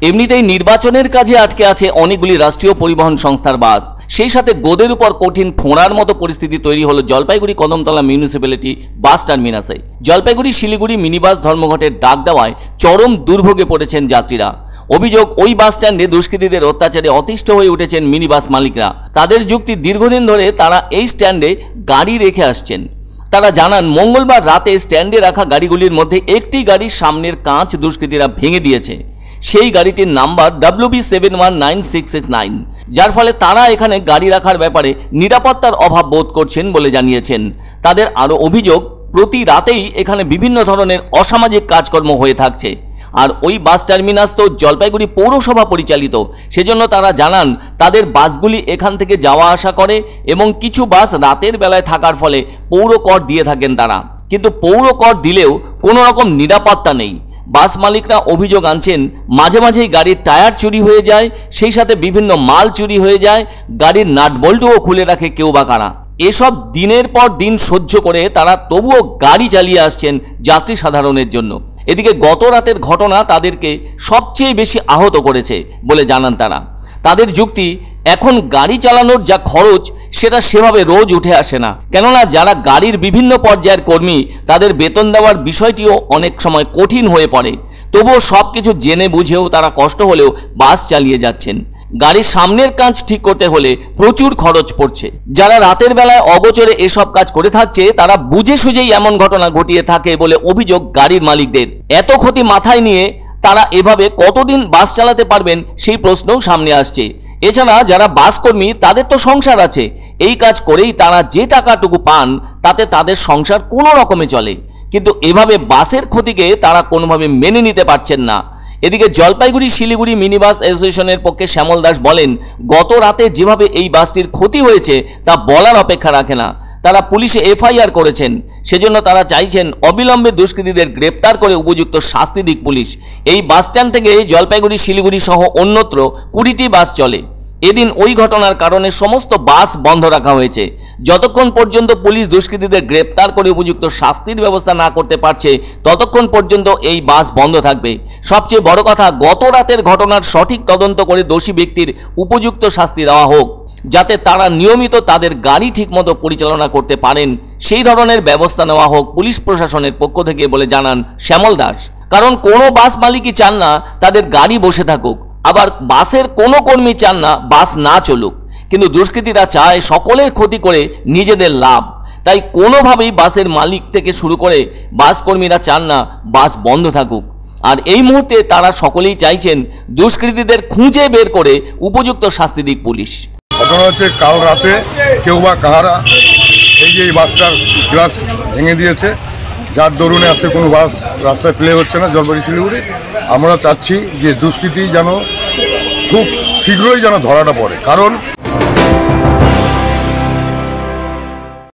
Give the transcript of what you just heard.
এমনিতেই নির্বাচনের কাজে আটকে আছে অনেকগুলি রাষ্ট্রীয় পরিবহন সংস্থার বাস। সেই সাথে গোদের উপর কঠিন ফোঁড়ার মতো পরিস্থিতি তৈরি হলো জলপাইগুড়ি কদমতলা মিউনিসিপ্যালিটি বাস টার্মিনাসে। জলপাইগুড়ি শিলিগুড়ি মিনিবাস ধর্মঘটের ডাক দেওয়ায় চরম দুর্ভোগে পড়েছেন যাত্রীরা। অভিযোগ, ওই বাস স্ট্যান্ডে দুষ্কৃতীদের অত্যাচারে অতিষ্ঠ হয়ে উঠেছেন মিনিবাস মালিকরা। তাদের যুক্তি, দীর্ঘদিন ধরে তারা এই স্ট্যান্ডে গাড়ি রেখে আসছেন। তারা জানান, মঙ্গলবার রাতে স্ট্যান্ডে রাখা গাড়িগুলির মধ্যে একটি গাড়ির সামনের কাঁচ দুষ্কৃতীরা ভেঙে দিয়েছে। সেই গাড়িটির নাম্বার WB719669, যার ফলে তারা এখানে গাড়ি রাখার ব্যাপারে নিরাপত্তার অভাব বোধ করছেন বলে জানিয়েছেন। তাদের আরও অভিযোগ, প্রতি রাতেই এখানে বিভিন্ন ধরনের অসামাজিক কাজকর্ম হয়ে থাকছে। আর ওই বাস টার্মিনাস তো জলপাইগুড়ি পৌরসভা পরিচালিত, সেজন্য তারা জানান তাদের বাসগুলি এখান থেকে যাওয়া আসা করে এবং কিছু বাস রাতের বেলায় থাকার ফলে পৌর কর দিয়ে থাকেন তারা। কিন্তু পৌর কর দিলেও কোনো রকম নিরাপত্তা নেই। বাস মালিকরা অভিযোগ আনছেন, মাঝে মাঝেই গাড়ির টায়ার চুরি হয়ে যায়, সেই সাথে বিভিন্ন মাল চুরি হয়ে যায়, গাড়ির নাট বল্টুও খুলে রাখে কেউ বা কারা। এসব দিনের পর দিন সহ্য করে তারা তবুও গাড়ি চালিয়ে আসছেন যাত্রী সাধারণের জন্য। এদিকে গত রাতের ঘটনা তাদেরকে সবচেয়ে বেশি আহত করেছে বলে জানান তারা। তাদের যুক্তি, এখন গাড়ি চালানোর যা খরচ সেটা সেভাবে রোজ উঠে আসে না, কেননা যারা গাড়ির বিভিন্ন পর্যায়ের কর্মী তাদের বেতন দেওয়ার বিষয়টিও অনেক সময় কঠিন হয়ে পড়ে। তবুও সব কিছু জেনে বুঝেও তারা কষ্ট হলেও বাস চালিয়ে যাচ্ছেন। গাড়ির সামনের কাঁচ ঠিক করতে হলে প্রচুর খরচ পড়ছে। যারা রাতের বেলায় অগোচরে এসব কাজ করে থাকছে তারা বুঝে সুঝেই এমন ঘটনা ঘটিয়ে থাকে বলে অভিযোগ গাড়ির মালিকদের। এত ক্ষতি মাথায় নিয়ে তারা এভাবে কতদিন বাস চালাতে পারবেন সেই প্রশ্নও সামনে আসছে। এছাড়া যারা বাস কর্মী তাদের তো সংসার আছে, এই কাজ করেই তারা যে টাকাটুকু পান তাতে তাদের সংসার কোনো রকমে চলে। কিন্তু এভাবে বাসের ক্ষতিকে তারা কোনোভাবে মেনে নিতে পারছেন না। এদিকে জলপাইগুড়ি শিলিগুড়ি মিনিবাস অ্যাসোসিয়েশনের পক্ষে শ্যামল দাস বলেন, গত রাতে যেভাবে এই বাসটির ক্ষতি হয়েছে তা বলার অপেক্ষা রাখে না। তারা পুলিশে FIR করেছেন, সেজন্য তারা চাইছেন অবিলম্বে দুষ্কৃতীদের গ্রেপ্তার করে উপযুক্ত শাস্তি দিক পুলিশ। এই বাস স্ট্যান্ড থেকে জলপাইগুড়ি শিলিগুড়ি সহ অন্যত্র 20টি বাস চলে। এদিন ওই ঘটনার কারণে সমস্ত বাস বন্ধ রাখা হয়েছে। যতক্ষণ পর্যন্ত পুলিশ দুষ্কৃতীদের গ্রেপ্তার করে উপযুক্ত শাস্তির ব্যবস্থা না করতে পারছে ততক্ষণ পর্যন্ত এই বাস বন্ধ থাকবে। সবচেয়ে বড় কথা, গত রাতের ঘটনার সঠিক তদন্ত করে দোষী ব্যক্তির উপযুক্ত শাস্তি দেওয়া হোক, যাতে তারা নিয়মিত তাদের গাড়ি ঠিকমতো পরিচালনা করতে পারেন, সেই ধরনের ব্যবস্থা নেওয়া হোক পুলিশ প্রশাসনের পক্ষ থেকে বলে জানান শ্যামল দাস। কারণ কোনো বাস মালিকই চান না তাদের গাড়ি বসে থাকুক, আবার বাসের কোনো কর্মী চান না বাস না চলুক। কিন্তু দুষ্কৃতীরা চায় সকলের ক্ষতি করে নিজেদের লাভ। তাই কোনোভাবেই বাসের মালিক থেকে শুরু করে বাস কর্মীরা চান না বাস বন্ধ থাকুক। আর এই মুহূর্তে তারা সকলেই চাইছেন দুষ্কৃতীদের খুঁজে বের করে উপযুক্ত শাস্তি দিক পুলিশ। ঘটনা হচ্ছে, কাল রাতে কেউ বা কাহারা এই বাসটার গ্লাস ভেঙে দিয়েছে, যার দরুনে আজকে কোনো বাস রাস্তায় প্লে হচ্ছে না জলপাইগুড়ি শিলিগুড়ি। আমরা চাচ্ছি যে দুষ্কৃতী যেন খুব শীঘ্রই যেন ধরাটা পড়ে, কারণ